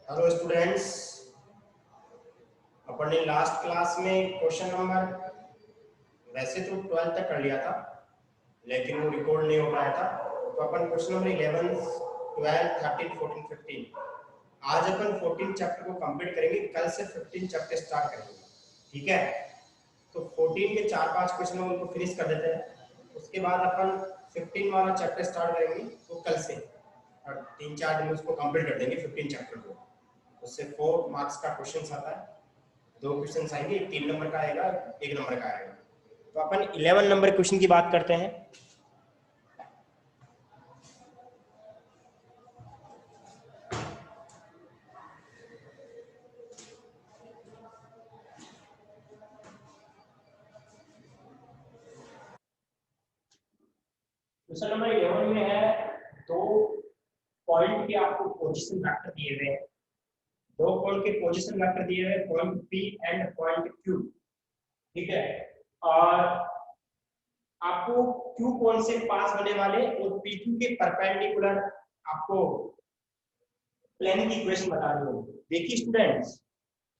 Hello students, अपन ने last class में question number वैसे तो 12 तक कर लिया था, लेकिन वो रिकॉर्ड नहीं हो पाया था। तो अपन क्वेश्चन नंबर 11, 12, 13, 14, 15 आज अपन 14 चैप्टर को कंप्लीट करेंगे। कल से 15 चैप्टर स्टार्ट करेंगे, ठीक है? तो 14 के 4-5 क्वेश्चन उनको फिनिश कर देते हैं, उसके बाद अपन 15 वाला चैप्टर स्टार्ट करेंगे। तो कल से और 3-4 दिन में उसको कंप्लीट कर देंगे 15 चैप्टर को। उससे 4 मार्क्स का क्वेश्चन आता है, 2 क्वेश्चन आएंगे, 3 नंबर का आएगा, 1 नंबर का आएगा। तो अपन 11 नंबर क्वेश्चन की बात करते हैं। क्वेश्चन नंबर 11 में है, दो पॉइंट के आपको पोजीशन वेक्टर दिए हुए हैं। दो पॉइंट के पोजीशन वेक्टर दिए हुए हैं, point P and point Q, ठीक है? और आपको क्यू पॉइंट से पास होने वाले और पी क्यू के परपेंडिकुलर आपको प्लेन की इक्वेशन बतानी होगी। देखिए स्टूडेंट्स,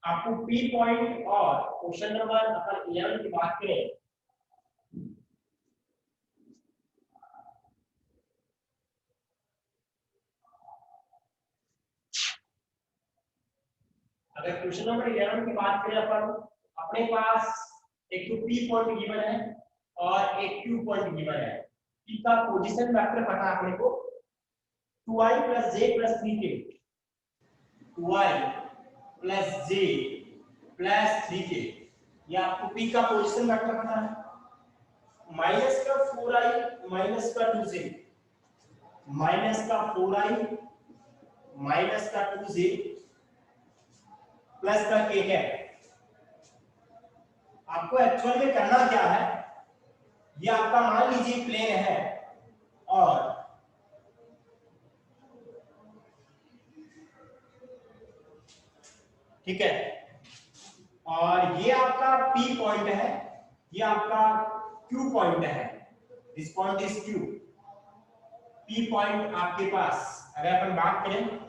आपको पी पॉइंट और क्वेश्चन नंबर अपन 11 की बात करें, अगर क्वेश्चन नंबर 11 की बात करें अपन, अपने पास एक तो पी पॉइंट गिवन है और एक क्यू पॉइंट गिवन है। पी का पोजीशन वेक्टर पता है अपने को 2i + j + 3k, 2i + j + 3k, ये आपको पी का पोजीशन वेक्टर पता है। माइनस का 4i माइनस का 2j, माइनस का 4i माइनस का 2j प्लस का k है। आपको एक्चुअल में करना क्या है, ये आपका मान लीजिए प्लेन है और ठीक है, और ये आपका P पॉइंट है, ये आपका Q पॉइंट है। This point is Q। P point आपके पास अगर अपन बात करें,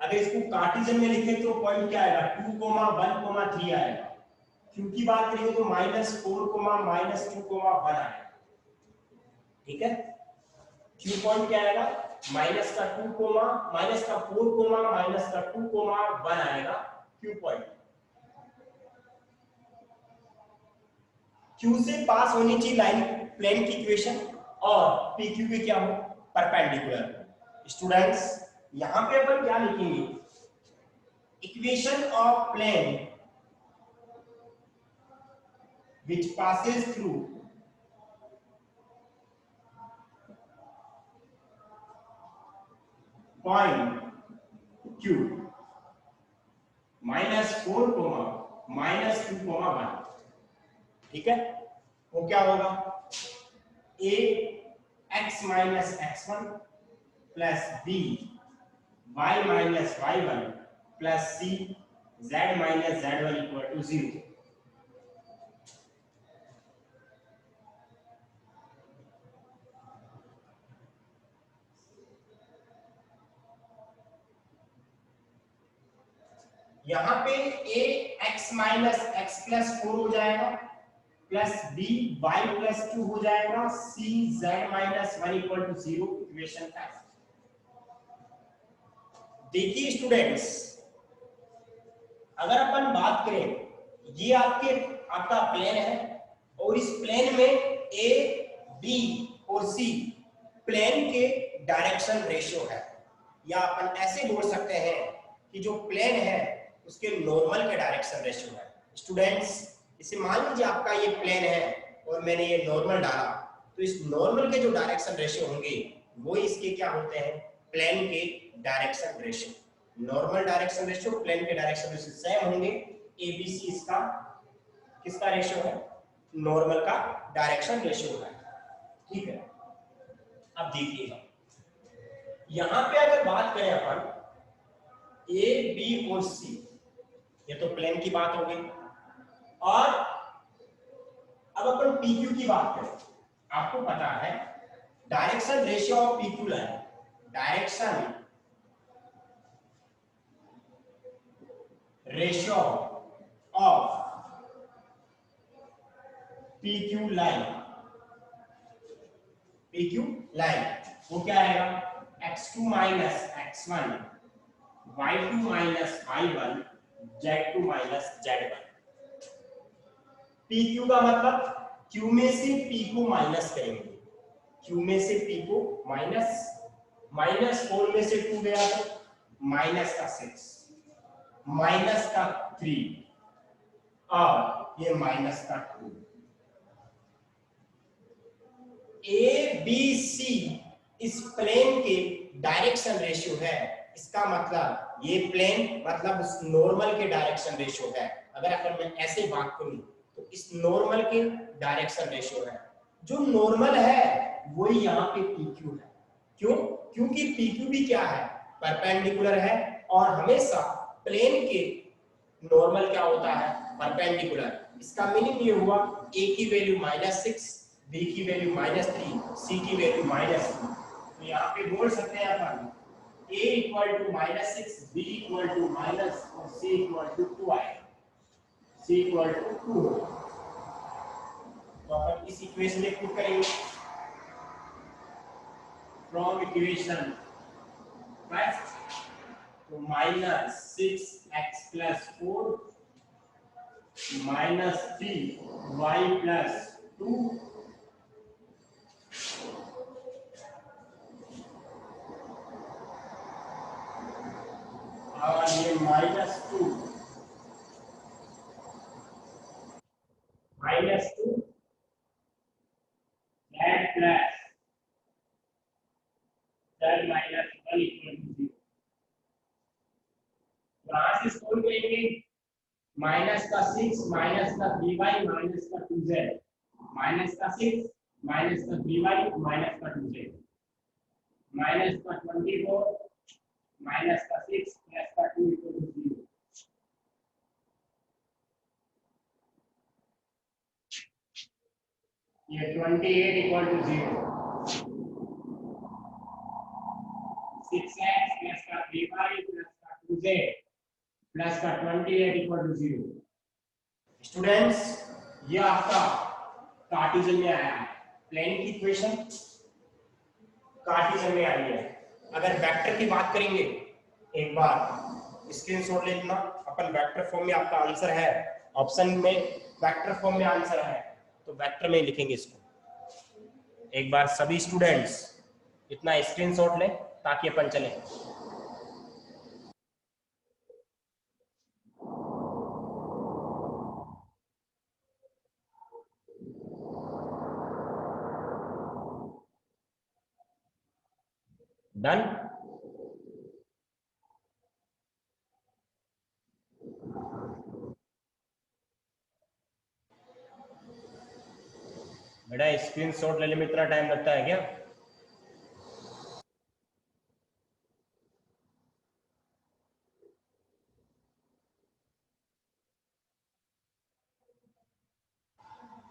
अगर इसको कार्टेशियन में लिखें तो पॉइंट क्या आएगा, 2, 1, 3 आएगा। Q की बात करेंगे तो -4, -2, 1 आएगा, ठीक है? Q पॉइंट क्या आएगा, माइनस का 2, माइनस का 4, माइनस का 2, 1 आएगा Q पॉइंट। Q से पास होनी चाहिए लाइन प्लेन की इक्वेशन और PQ के क्या हो, परपेंडिकुलर। स्टूडेंट्स, यहां पे अपन क्या लिखेंगे, equation of plane which passes through point Q -4, -2, 1, ठीक है? वो क्या होगा, a x - x1 plus b y - y1 plus c z - z1 = 0। यहां पे a x - x + 4 हो जाएगा, प्लस b y + 2 हो जाएगा, c z - 1 = 0। इक्वेशन का देखिए स्टूडेंट्स, अगर अपन बात करें, ये आपका प्लेन है और इस प्लेन में a, b और c प्लेन के डायरेक्शन रेशियो है, या अपन ऐसे बोल सकते हैं कि जो प्लेन है उसके नॉर्मल के डायरेक्शन रेशियो है। स्टूडेंट्स, इसे मान लीजिए आपका ये प्लेन है और मैंने ये नॉर्मल डाला, तो इस नॉर्मल के जो डायरेक्शन रेशियो होंगे वो इसके क्या होते हैं, प्लेन के direction ratio. Normal direction ratio plane के डायरेक्शन रेशियो सेम होंगे। एबीसी इसका किसका रेशियो है, नॉर्मल का डायरेक्शन रेशियो है, ठीक है? अब देखिएगा, यहां पे अगर बात करें अपन ए, बी और सी, ये तो प्लेन की बात हो गई। और अब अपन PQ की बात करें, आपको पता है direction ratio of PQ line, direction ratio of PQ line, PQ line वो क्या आएगा, x2 minus x1, y2 minus y1, z2 minus z1। PQ का मतलब Q में से P को माइनस करेंगे, Q में से P को माइनस, -4 में से 2 गया तो माइनस का 6, माइनस का 3 और ये माइनस का 2। ए बी सी इस प्लेन के डायरेक्शन रेशियो है, इसका मतलब ये प्लेन मतलब उस नॉर्मल के डायरेक्शन रेशियो है। अगर मैं ऐसे बात करूं तो इस नॉर्मल के डायरेक्शन रेशियो है, जो नॉर्मल है वही यहाँ पे PQ है। क्यों? क्योंकि PQ भी क्या है, परपेंडिकुलर है, और हमेशा प्लेन के नॉर्मल क्या होता है, परपेंडिकुलर। इसका मीनिंग ये हुआ A की वैल्यू -6, B की वैल्यू -3, C की वैल्यू -2। तो यहाँ पे बोल सकते हैं अपन A equal to -6, B equal to minus और C इक्वल टू 2 आएगा, C इक्वल टू 2। तो अपन इस इक्वेशन में पुट करेंगे फ्रॉम इक्वेशन फर्स्ट, तो -6x + 4 -3y + 2 और ये -2 -2 z plus z minus 1 equal to 0। कहां से सोल्व करेंगे, माइनस का 6 माइनस का 3y माइनस का 2z, माइनस का 6 माइनस का 3y माइनस का 2z, माइनस का 24 माइनस का 6 प्लस का 2 इक्वल टू 0। ये 28 इक्वल टू 0, 6x प्लस का 3y प्लस का 2z प्लस का 28 इक्वल टू 0। स्टूडेंट्स ये आपका कार्टेशियन में आया है, प्लेन की इक्वेशन कार्टेशियन में आई है। अगर वेक्टर की बात करेंगे, एक बार स्क्रीनशॉट ले लेना, अपन वेक्टर फॉर्म में आपका आंसर है, ऑप्शन में वेक्टर फॉर्म में आंसर है, तो वेक्टर में लिखेंगे इसको। एक बार सभी स्टूडेंट्स इतना स्क्रीनशॉट लें ताकि अपन चले। डन। बेटा स्क्रीनशॉट लेने में इतना टाइम लगता है क्या?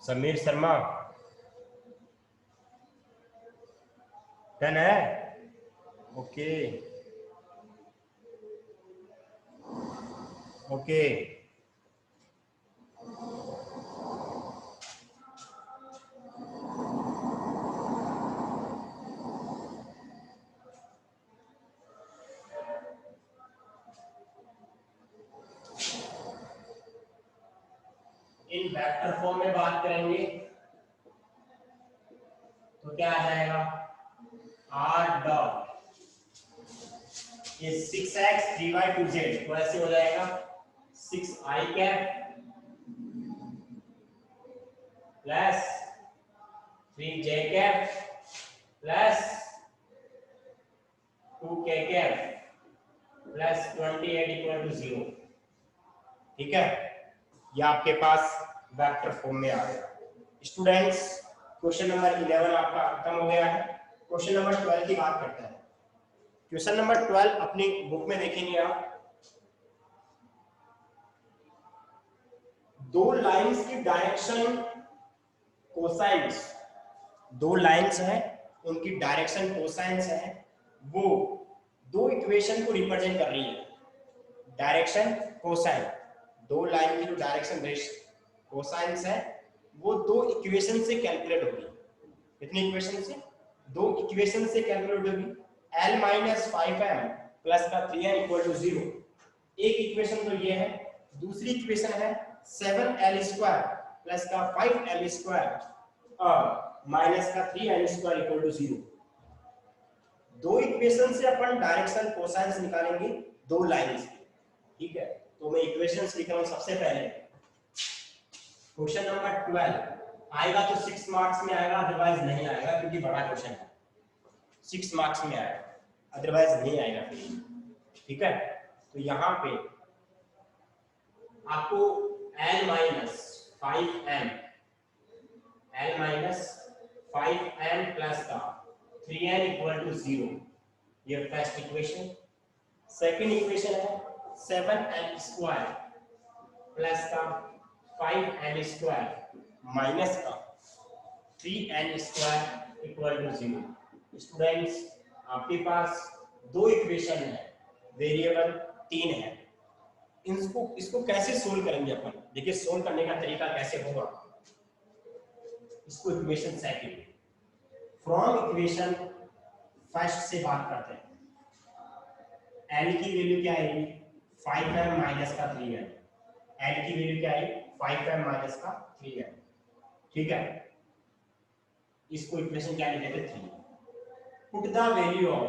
समीर शर्मा डन है? Okay okay. इन वेक्टर फॉर्म में बात करेंगे तो क्या आ जाएगा, r डॉट ये 6x 3y 2z, तो ऐसे हो जाएगा 6i cap plus 3j cap plus 2k cap plus 28 equal to 0। ठीक है, ये आपके पास वेक्टर फॉर्म में आ गया। स्टूडेंट्स क्वेश्चन नंबर 11 आपका खत्म हो गया है। क्वेश्चन नंबर 12 की बात करते हैं। क्वेश्चन नंबर 12 अपनी बुक में देखेंगे आप, दो लाइंस की डायरेक्शन कोसाइंस, दो लाइंस हैं उनकी डायरेक्शन कोसाइंस है, वो दो इक्वेशन को रिप्रेजेंट कर रही है। डायरेक्शन कोसाइन, दो लाइन की जो डायरेक्शन रेशियो कोसाइंस है वो दो इक्वेशन से कैलकुलेट होगी। कितनी इक्वेशन से? दो इक्वेशन से कैलकुलेट होगी। l माइनस 5m प्लस का 3n इक्वल टू 0, एक इक्वेशन तो ये है। दूसरी इक्वेशन है 7l स्क्वायर प्लस का 5l स्क्वायर और माइनस का 3n स्क्वायर इक्वल टू 0। दो इक्वेशन से अपन डायरेक्शन कोसाइंस निकालेंगे दो लाइंस की, ठीक है। तो मैं इक्वेशंस लिख रहा हूं। सबसे पहले क्वेश्चन नंबर 12 आएगा तो 6 मार्क्स में आएगा, अदरवाइज नहीं आएगा क्योंकि बड़ा क्वेश्चन है। 6 मार्क्स में आएगा, अदरवाइज नहीं आएगा फिर, ठीक है। तो यहाँ पे आपको l माइनस 5m प्लस का 3n इक्वल टू 0, ये फर्स्ट इक्वेशन। सेकंड इक्वेशन है 7n स्क्वायर प्लस का 5n स्क्वायर माइनस का 3n square equal to 0। Students आपके पास दो इक्वेशन है, वेरिएबल 3 है। इसको कैसे सोल्व करेंगे अपन? देखिए सोल्व करने का तरीका कैसे होगा। इसको equation second from equation first से बात करते हैं। l की वैल्यू क्या आएगी? 5m माइनस का 3n। l की वैल्यू क्या आएगी? 5m माइनस का 3n, ठीक है। इसको इक्वेशन क्या लिखेंगे? 3। Put the value of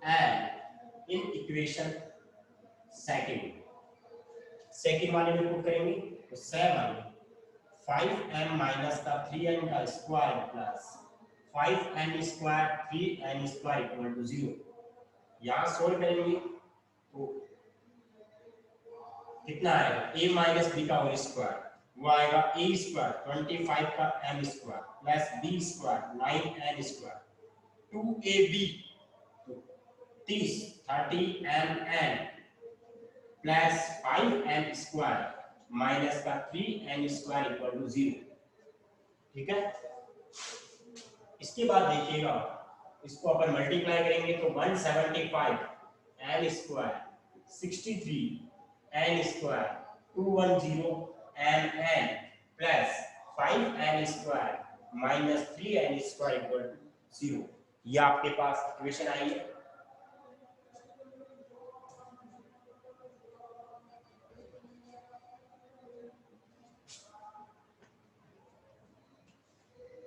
l in equation second वाले में पुट करेंगे तो 7 5m माइनस का 3n का square plus 5n square 3n square equal to 0। यहाँ सोल्व करेंगे तो कितना आएगा? a माइनस b का होल स्क्वायर, वो आएगा a स्क्वायर 25 का m square plus b square 9n square 2ab तो 30mn plus 5n square minus का 3n स्क्वायर इक्वल टू 0, ठीक है। इसके बाद देखिएगा इसको अपन मल्टीप्लाई करेंगे तो 175 n square 63 n square 210 mn plus 5n square minus 3n square equal to 0। ये आपके पास इक्वेशन आई है।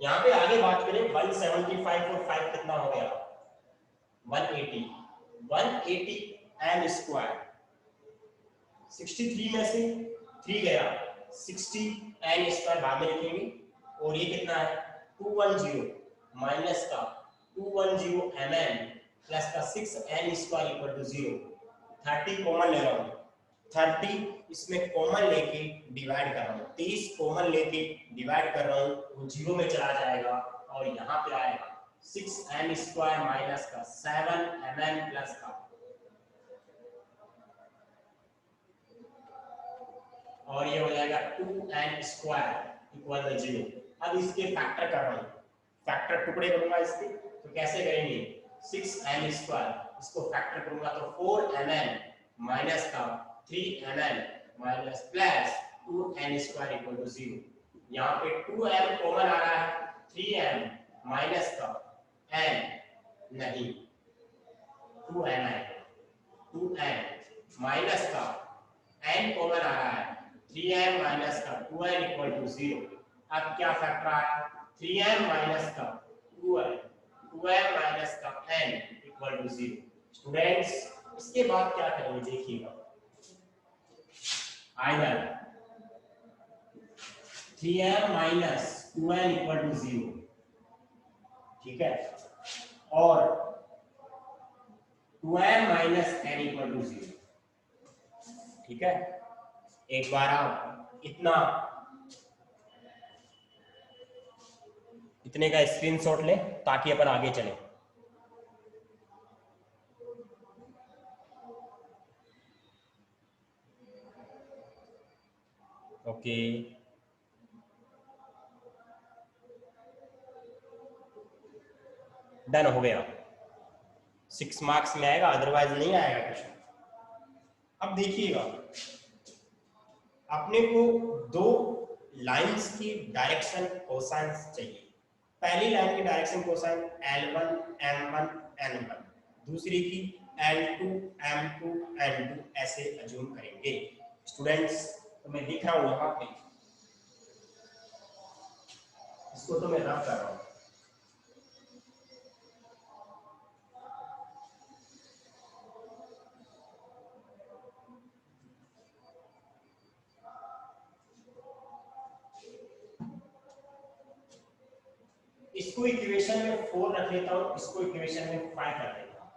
यहाँ पे आगे बात करें 175 और 5 कितना हो गया? 180 m स्क्वायर 63 में से 3 गया 60 n स्क्वायर बाद में लिखेंगे और ये कितना है? 210 माइनस का 210 mn प्लस का 6n square equal to 0। 30 common ले रहा हूँ, 30 इसमें कॉमन लेके डिवाइड कर रहा हूँ, 30 कॉमन लेके डिवाइड कर रहा हूँ वो 0 में चला जाएगा और यहाँ पे आएगा 6n स्क्वायर माइनस का 7mn प्लस का और ये हो जाएगा 2n स्क्वायर इक्वल टू 0। अब इसके फैक्टर कर रहा हूँ, फैक्टर टुकड़े करूंगा इसके, तो कैसे करेंगे? 6n स्क्वायर इसको फैक्टर करूंगा तो 4mn माइनस का 3mn minus plus 2n square equal to 0। यहाँ पे 2m कॉमन आ रहा है, 3m माइनस का n नहीं 2n आएगा, 2n माइनस का n कॉमन आ रहा है, 3m माइनस का 2n इक्वल टू 0। अब क्या फैक्टर आया? 3m माइनस का 2m 2m माइनस का n इक्वल टू 0। स्टूडेंट्स इसके बाद क्या करेंगे देखिएगा, either 3m minus 2n equal to 0, ठीक है, और 2m minus n equal to 0, ठीक है। एक बार आप इतने का स्क्रीनशॉट लें ताकि अपन आगे चलें। ओके डन हो गया। 6 मार्क्स में आएगा, अदरवाइज नहीं आएगा क्वेश्चन। अब देखिएगा, अपने को दो लाइंस की डायरेक्शन कोसाइंस चाहिए। पहली लाइन की direction cosine L1 M1 N1, दूसरी की L2 M2 N2, ऐसे अज्यूम करेंगे। स्टूडेंट्स, तो मैं दिख रहा हूं यहाँ पे, इसको तो मैं रफ कर रहा हूं। इसको इक्वेशन में 4 रख लेता हूं, इसको इक्वेशन में 5 रख लेता हूं,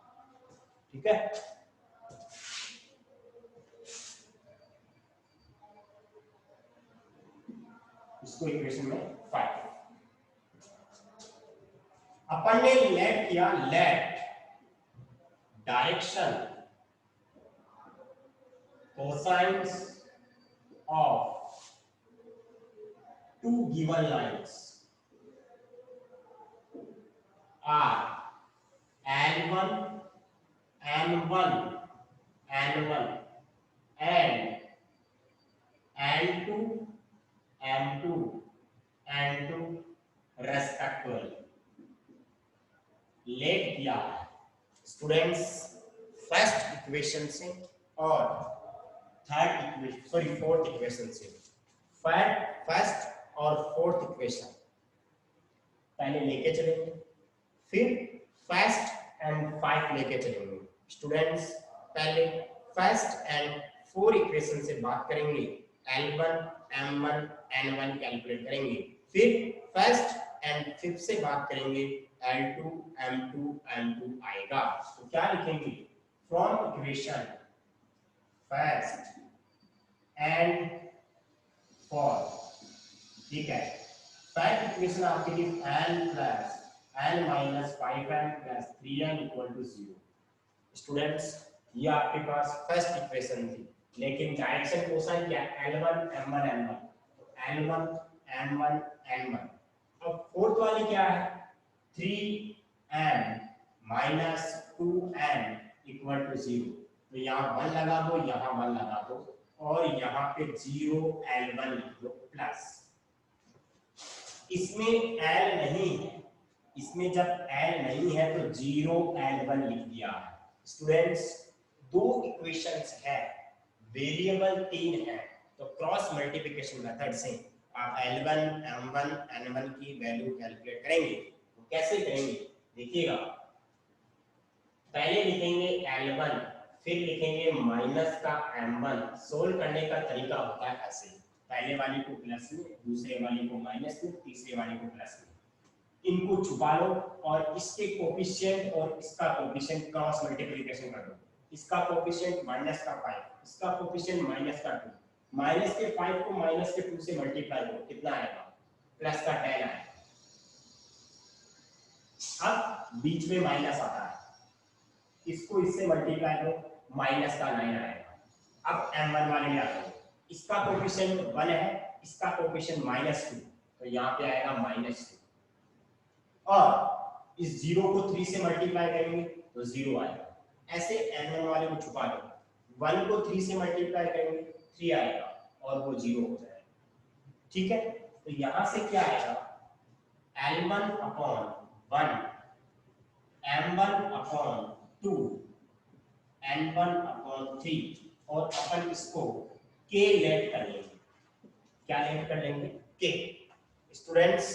ठीक है। इसको इक्वेशन में 5 अपन ने लेट किया, let direction cosines of two given lines are L1 M1 N1 and L2 M2 N2 respectively। Let किया स्टूडेंट्स फर्स्ट इक्वेशन से और third equation, sorry fourth equation से। फर्स्ट और फोर्थ इक्वेशन पहले लेके चलेंगे, फिर फर्स्ट एंड 5 लेके चलेंगे। स्टूडेंट्स, पहले फर्स्ट एंड 4 इक्वेशन से बात करेंगे, L1 M1 N1 कैलकुलेट करेंगे, फिर फर्स्ट एंड 5 से बात करेंगे, L2 M2 N2 आएगा। तो क्या लिखेंगे, from equation first and fourth, ठीक है। फर्स्ट इक्वेशन आपके लिए n plus n minus 5n plus 3n equal to 0। Students, ये आपके पास फर्स्ट इक्वेशन थी, लेकिन डायरेक्शन कोसाइन क्या है, L1 M1 N1, तो L1 M1 N1। अब फोर्थ वाली क्या है, 3n minus 2n equal to 0। तो यहाँ 1 लगा दो, यहाँ 1 लगा दो, और यहाँ पे 0 L1 लिख दो प्लस। इसमें L नहीं है, इसमें जब L नहीं है तो 0 L1 लिख दिया है। स्टूडेंट्स, दो इक्वेशंस है, वेरिएबल 3 है, तो क्रॉस मल्टीप्लिकेशन मेथड से आप L1 M1 N1 की वैल्यू कैलकुलेट करेंगे। तो कैसे करेंगे देखिएगा, पहले लिखेंगे L1, फिर लिखेंगे माइनस का M1। सोल्व करने का तरीका होता है ऐसे, पहले वाली को प्लस में, दूसरे वाली को माइनस में, तीसरे वाली को प्लस में। इनको छुपा लो और इसके कोफिशिएंट और इसका कोफिशिएंट क्रॉस मल्टीप्लिकेशन कर दो। इसका कोफिशिएंट माइनस का 5, इसका कोफिशिएंट माइनस का 2, माइनस के 5 को माइनस के 2 से मल्टीप्लाई करो, कितना आएगा, प्लस का 10 आएगा। अब बीच में माइनस आता है, इसको इससे मल्टीप्लाई करो, माइनस का 9 आएगा। अब M1 वाले में आ जाओ, इसका कोफिशिएंट 1 है, इसका कोफिशिएंट -2, तो यहाँ पे आएगा -2, और इस 0 को 3 से मल्टीप्लाई करेंगे तो 0 आएगा। ऐसे N1 वाले को छुपा दो, 1 को 3 से मल्टीप्लाई करेंगे 3 आएगा और वो 0 हो जाएगा, ठीक है। तो यहाँ से क्या आएगा, L1 upon 1, M1 upon 2, N1 upon 3, और अपन इसको K लेट कर लेंगे। क्या लेट कर लेंगे, K। स्टूडेंट्स,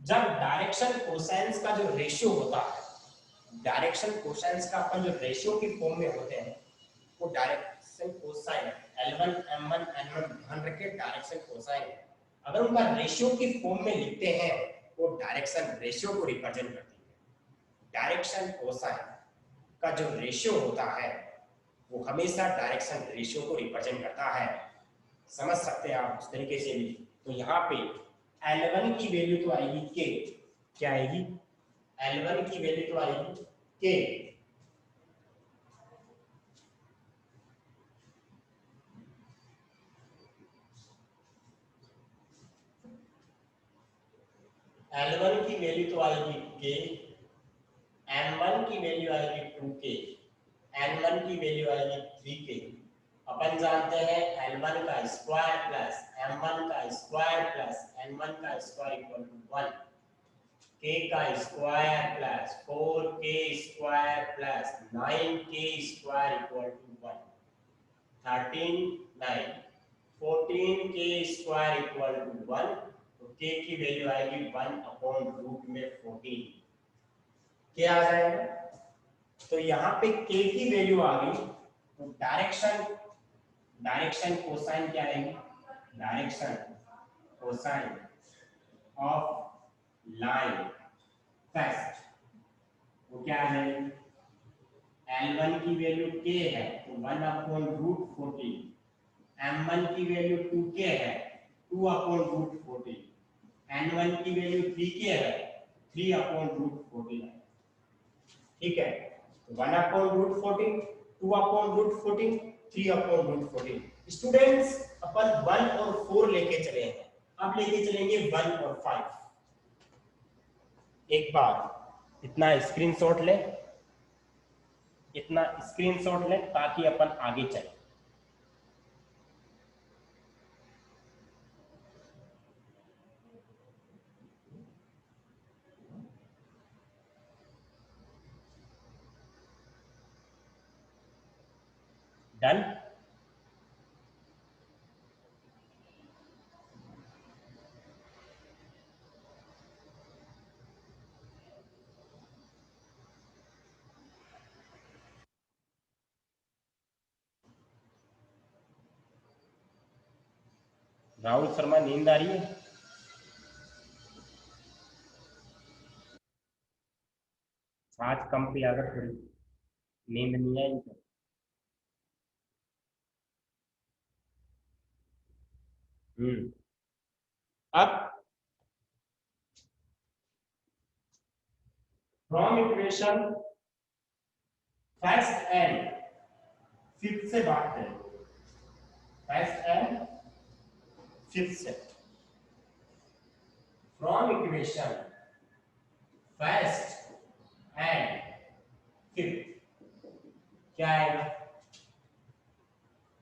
जब डायरेक्शन कोसाइंस का जो रेशियो होता है, डायरेक्शन कोसाइंस का अपन जो रेशियो की फॉर्म में होते हैं, वो direction cosine L1 M1 N1, ध्यान रखिए डायरेक्शन कोसाइन, अगर उनका रेशियो की फॉर्म में लिखते हैं वो डायरेक्शन रेशियो को रिप्रेजेंट करती है। डायरेक्शन कोसाइन का जो रेशियो होता है वो हमेशा डायरेक्शन रेशियो को रिप्रेजेंट करता है, समझ सकते हैं आप उस तरीके से भी। तो यहाँ पे L1 की वैल्यू तो आएगी K, क्या आएगी, L1 की वैल्यू तो आएगी K, L1 की वैल्यू तो आएगी K, m1 की वैल्यू आएगी 2k, n1 की वैल्यू आएगी 3k। अपन जानते हैं l1 का स्क्वायर प्लस m1 का स्क्वायर प्लस n1 का स्क्वायर इक्वल टू 1, k का square plus 4k square plus 9k square equal to 1, 13 9, 14k square equal to 1, तो k की वैल्यू आएगी 1 अपॉन रूट में 14, क्या आ जाएगा? तो यहाँ पे k की वैल्यू आ गई, तो डायरेक्शन कोसाइन क्या रहेगी? Direction cosine of line first वो क्या है? L1 की वैल्यू k है तो 1 अपॉन रूट 14, M1 की वैल्यू 2k है 2 अपॉन रूट 14, N1 की वैल्यू 3k है 3 अपॉन रूट 14। ठीक है, 1 upon root 14, 2 upon root 14, 3 upon root 14। Students अपन 1 और 4 लेके चले हैं, अब लेके चलेंगे 1 और 5। एक बार इतना स्क्रीनशॉट ले, इतना स्क्रीनशॉट ले ताकि अपन आगे चले। डन? राहुल शर्मा, नींद आ रही है? आज कम पे अगर थोड़ी नींद नहीं आई तो अब from equation first and fifth से बात करें, फर्स्ट एंड फिफ्थ से। From equation first and fifth क्या आएगा?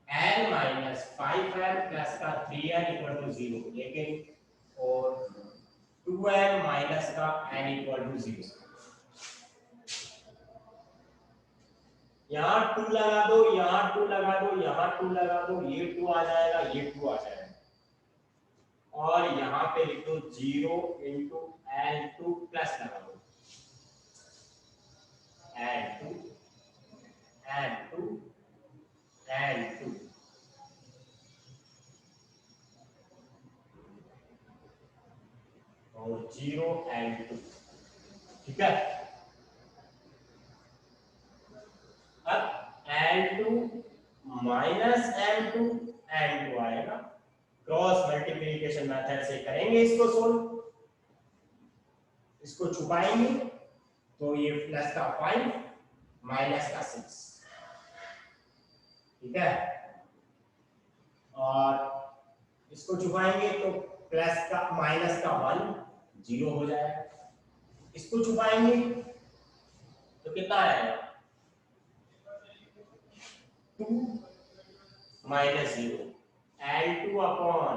n माइनस 5n प्लस का 3n इक्वल टू 0, लेकिन और 2n माइनस का n इक्वल टू 0। यहाँ 2 लगा दो, यहाँ 2 लगा दो, यहाँ 2 लगा दो, ये 2 आ जाएगा, ये 2 आ जाएगा, और यहाँ पे लिख दो 0 इंटू n2 प्लस लगा दो n2 n2 n2, और 0 n2। ठीक है, अब n2 माइनस n2 n2 आएगा, क्रॉस मल्टीप्लिकेशन मेथड से करेंगे इसको सोल्व, इसको छुपाएंगे तो ये प्लस का 5 माइनस का 6। ठीक है, और इसको छुपाएंगे तो प्लस का माइनस का 1 0 हो जाएगा, इसको छुपाएंगे तो कितना आएगा? 2 minus 0, n2 upon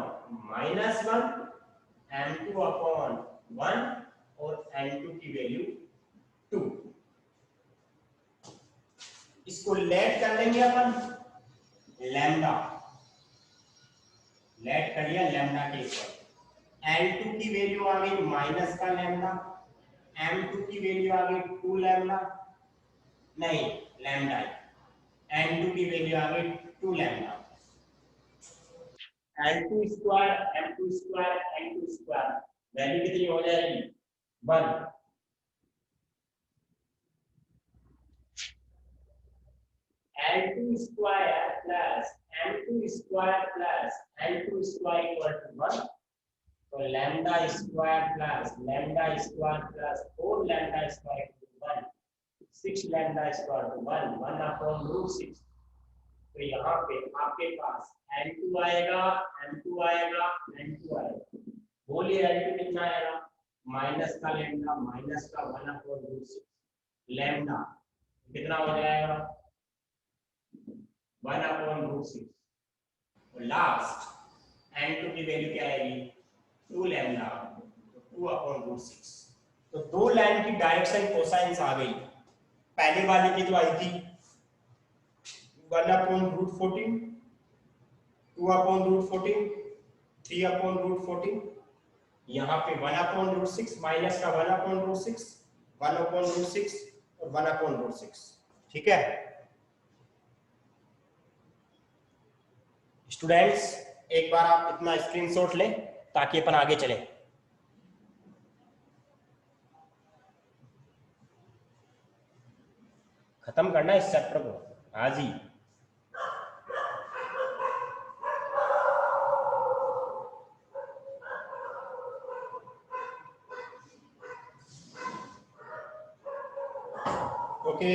minus 1, m2 upon 1, और n2 की वैल्यू 2। इसको लेट कर लेंगे अपन लैम्डा, लेट कर लिया लैम्डा के इक्वल, L2 की वैल्यू आ गई माइनस का लैम्डा, M2 की वैल्यू आ गई 2 लैम्डा, नहीं लैम्डा, N2 की वैल्यू आ गई 2 lambda, L2 square M2 square N2 square value कितनी हो जाएगी? 1। L2 square plus M2 square plus N2 square equal to 1, तो lambda square plus 4 lambda square equal to 1, 6 lambda square to 1, 1 upon root 6। तो यहाँ पे आपके पास n2 आएगा, m2 आएगा, n2 आएगा, बोलिए n2 कितना आएगा? माइनस का लैम्डा माइनस का 1 अपॉन रूट 6, लैम्डा कितना हो जाएगा 1/√6 और लास्ट n2 की वैल्यू क्या आएगी 2 लैम्डा 2/√6। तो दो लाइन की डायरेक्शन कोसाइंस आ गई। पहले वाले की तो आई थी 1/√14 2/√14 3/√14 यहाँ पे 1/√6 माइनस का 1/√6 1/√6 और 1/√6। ठीक है स्टूडेंट्स, एक बार आप इतना स्क्रीनशॉट लें ताकि अपन आगे चले। खत्म करना इस चैप्टर को आज ही। Okay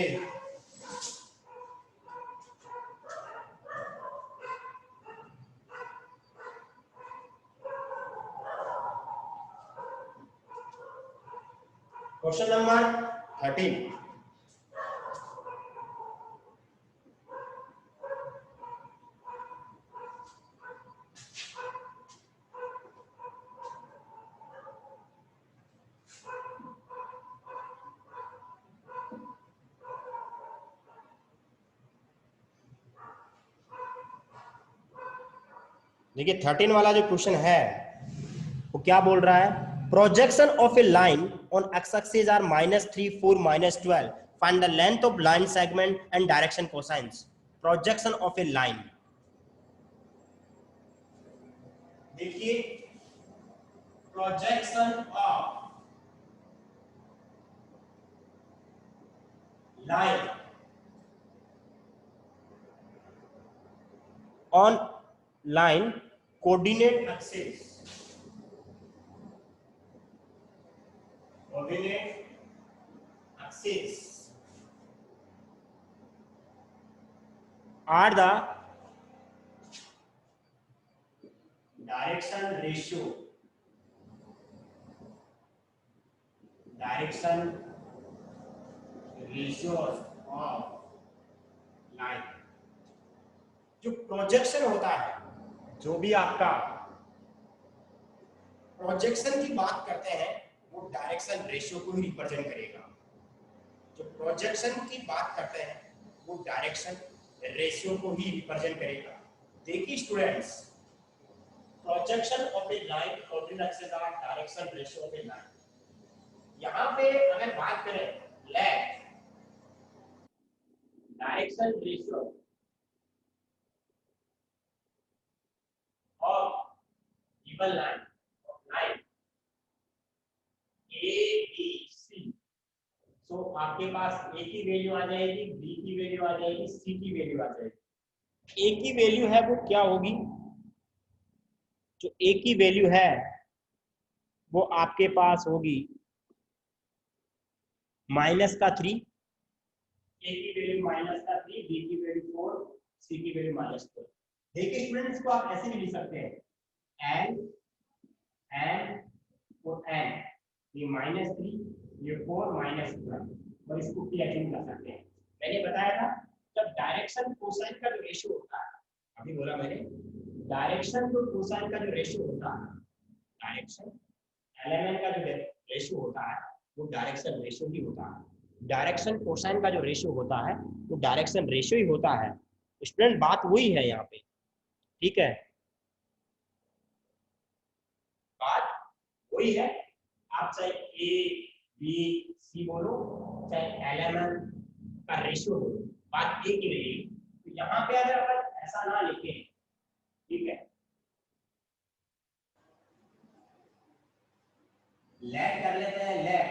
question number 13। देखिए 13 वाला जो क्वेश्चन है वो क्या बोल रहा है, projection of a line on X axis are -3 4 -12 find the length of line segment and direction cosines. Projection of a line, देखिए projection of line on line coordinate axis, coordinate axis are the direction ratios of line। जो projection होता है, जो भी आपका projection की बात करते हैं वो डायरेक्शन रेशियो को ही रिप्रेजेंट करेगा। जो प्रोजेक्शन की बात करते हैं वो डायरेक्शन रेशियो को ही रिप्रेजेंट करेगा। देखिए students, projection of a line coordinate axis are direction ratio of a line. यहाँ पे अगर बात करें let direction ratio of given line A B C, तो आपके पास ए की वैल्यू आ जाएगी, बी की वैल्यू आ जाएगी, सी की वैल्यू आ जाएगी। ए की वैल्यू है वो क्या होगी, जो ए की वैल्यू है वो आपके पास होगी -3, ए की वैल्यू -3, बी की वैल्यू 4, सी की वैल्यू -4। देखिए स्टूडेंट्स को आप ऐसे भी लिख सकते हैं एन एन और एन, ये -3 ये 4 -12 और इसको क्लियरिंग कर सकते हैं। मैंने बताया था जब डायरेक्शन कोसाइन का जो रेशियो होता है, अभी बोला मैंने डायरेक्शन तो कोसाइन का जो रेशियो होता है, डायरेक्शन एलिमेंट का जो रेशियो होता है वो डायरेक्शन रेशियो ही होता है। डायरेक्शन कोसाइन का जो रेशियो होता है वो डायरेक्शन रेशियो ही होता है। स्टूडेंट बात वही है यहाँ पे, ठीक है, बात वही है। आप चाहे ए बी सी बोलो चाहे एलिमेंट का रेशियो बोलो, बात एक ही रहेगी। तो यहाँ पे अगर अपन ऐसा ना लिखे, ठीक है, लेट कर लेते हैं, let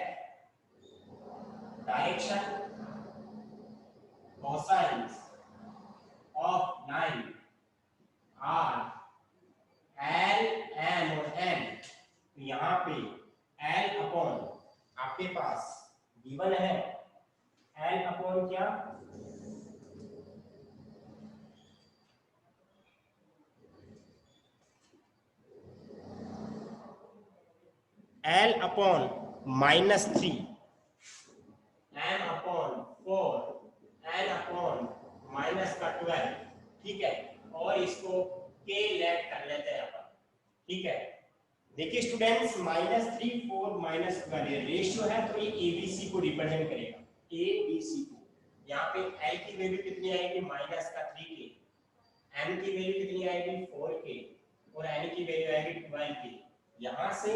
direction cosines of line are L M और एन। तो यहाँ पे एल अपॉन आपके पास गिवन है एल अपॉन क्या, L upon -3 M upon 4 n upon minus का 12, ठीक है, और इसको k लेट कर लेते हैं अपन, ठीक है। देखिए स्टूडेंट्स, -3 4 -12 ये रेशियो है, तो ये एबीसी को रिप्रेजेंट करेगा, एबीसी को। यहाँ पे l की वैल्यू कितनी आएगी, -3k, m की वैल्यू कितनी आएगी, 4k, और n की वैल्यू आएगी 12k। यहाँ से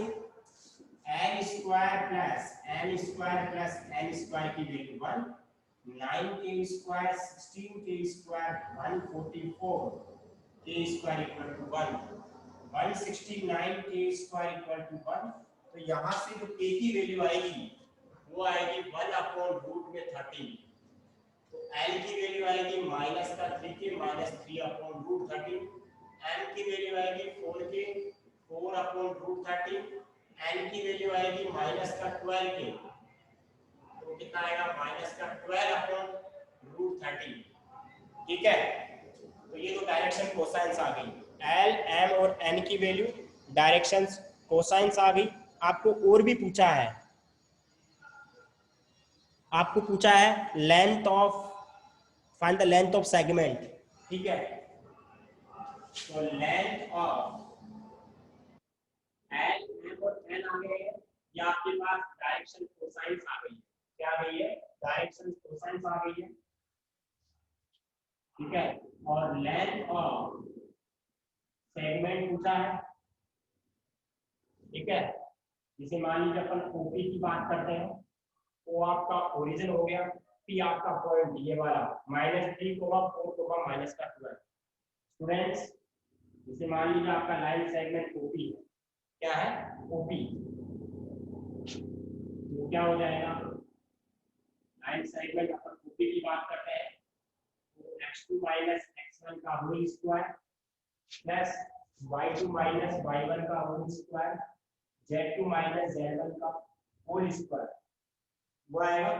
n square plus n square plus n square की value 1, 9k square 16k square 144, k square equal to 1, 169k square equal to 1। तो यहाँ से जो k की वैल्यू आएगी वो आएगी 1 अपॉन रूट में 13। तो l की वैल्यू आएगी माइनस का 3k minus 3 upon root 13, m की वैल्यू आएगी 4k 4 अपॉन रूट 13, n की वैल्यू आएगी माइनस का 12k, तो कितना आएगा, माइनस का 12 अपॉन रूट 13, ठीक है। तो ये तो डायरेक्शन कोसाइंस आ गई, एल एम और एन की वैल्यू, डायरेक्शंस कोसाइंस आ गई। आपको और भी पूछा है, आपको पूछा है length of, find the length of segment, ठीक है। तो लेंथ ऑफ एल एम और एन आ गए हैं, या आपके पास डायरेक्शन कोसाइंस आ गई है, क्या आ गई है, डायरेक्शन कोसाइंस आ गई है, ठीक है। और लेंथ ऑफ सेगमेंट पूछा है, ठीक है। जिसे मान लीजिए अपन ओपी की बात करते हैं, वो आपका ओरिजिन हो गया, पी आपका पॉइंट ये वाला -3 4 माइनस का 12। स्टूडेंट्स, जिसे मान लीजिए आपका लाइन सेगमेंट ओपी है, क्या है, ओपी, तो क्या हो जाएगा, लाइन सेगमेंट अपन ओपी की बात करते हैं, तो x2 माइनस x1 का whole square plus y2 minus y1 का whole square, z2 minus z1 का होल स्क्वायर, वो आएगा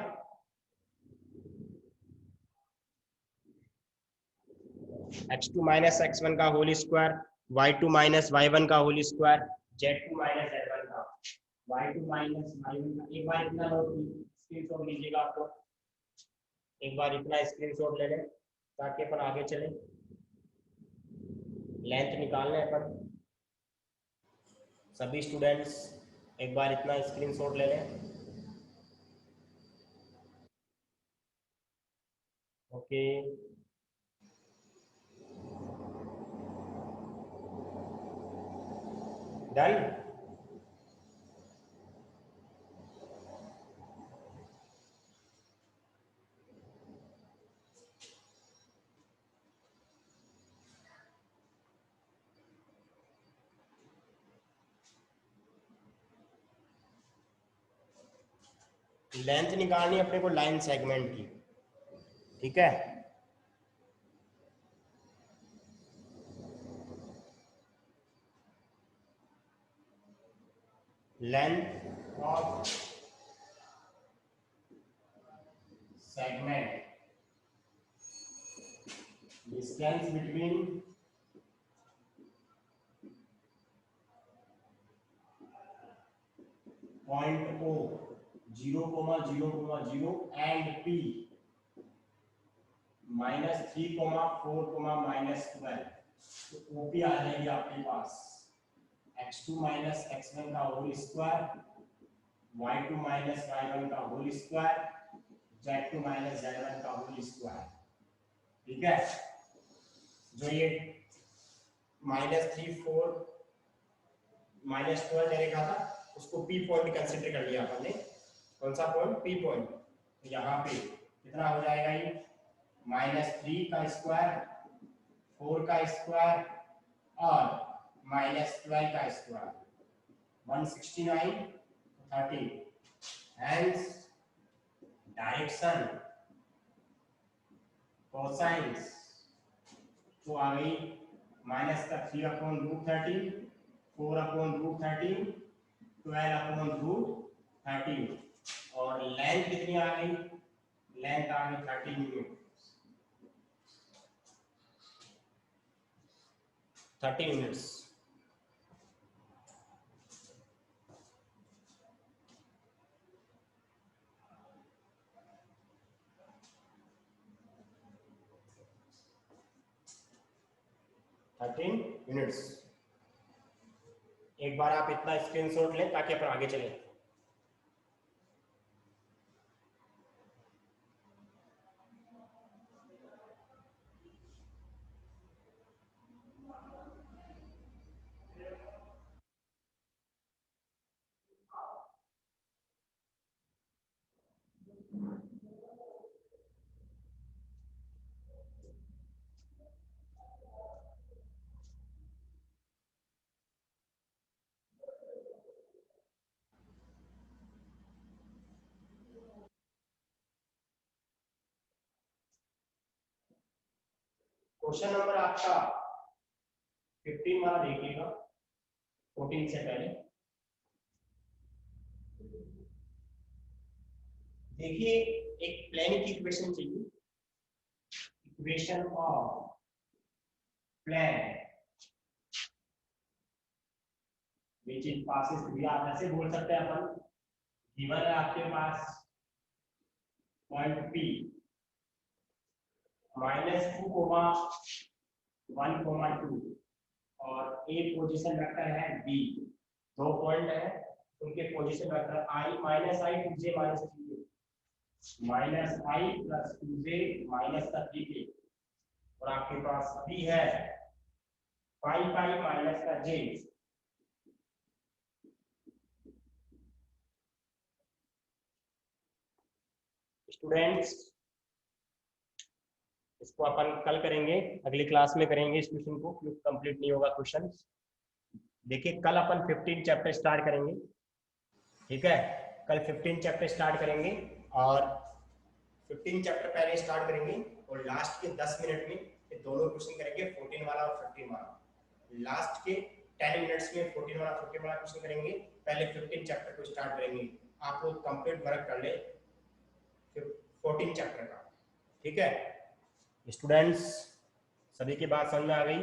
x2 माइनस x1 का whole square, y2 minus y1 का whole square, z2 minus z1 का, y2 माइनस y1 का। एक बार इतना नोट स्क्रीनशॉट लीजिएगा, आपको एक बार इतना स्क्रीनशॉट ले लें ताकि अपन आगे चले, लेंथ निकालना है अपन। सभी स्टूडेंट्स एक बार इतना स्क्रीनशॉट ले लें, ओके। डन। लेंथ निकालनी है अपने को लाइन सेगमेंट की, ठीक है। Length of segment, distance between point O 0,0,0 and P -3, 4, -12। तो OP आ जाएगी आपके पास x2 माइनस x1 का whole square, y2 minus y1 का whole square, z2 minus z1 का होल स्क्वायर, ठीक है। जो ये -3 4 -12 ले रखा था, उसको P पॉइंट कंसीडर कर लिया अपन ने। कौन सा पॉइंट, P पॉइंट। तो यहाँ पे कितना हो जाएगा, ये -3 का स्क्वायर, 4 का स्क्वायर और -12 का स्क्वायर, 169 30। हेंस डायरेक्शन कोसाइंस तो आ गई माइनस का 3/√13, 4/√13, 12/√13, और लेंथ कितनी आ गई, लेंथ आ गई 13 यूनिट, 30 यूनिट्स। 13 यूनिट्स। एक बार आप इतना स्क्रीनशॉट लें ताकि अपन आगे चलें। क्वेश्चन नंबर आपका 15 वाला देखिएगा, 14 से पहले देखिए। एक प्लेन की इक्वेशन चाहिए, equation of plane which in passes through. आप ऐसे बोल सकते हैं अपन, गिवन है आपके पास पॉइंट P -2, 1, 2 और A पोजीशन वेक्टर है B। दो पॉइंट है, उनके position vector I -I 2j -3j -I +2j -3j और आपके पास B है पाई माइनस का j। स्टूडेंट्स इसको अपन कल करेंगे, अगली क्लास में करेंगे इस क्वेश्चन को, क्योंकि कंप्लीट नहीं होगा क्वेश्चन। देखिए कल अपन 15 चैप्टर स्टार्ट करेंगे, ठीक है। कल 15 चैप्टर स्टार्ट करेंगे और 15 चैप्टर पहले स्टार्ट करेंगे और लास्ट के 10 मिनट में ये दोनों क्वेश्चन करेंगे, 14 वाला और 15 वाला। लास्ट के 10 मिनट्स में 14 वाला 15 वाला क्वेश्चन करेंगे, पहले 15 चैप्टर को स्टार्ट करेंगे। आप लोग कंप्लीट वर्क कर ले 14 चैप्टर का, ठीक है। स्टूडेंट्स सभी की बात समझ में आ गई?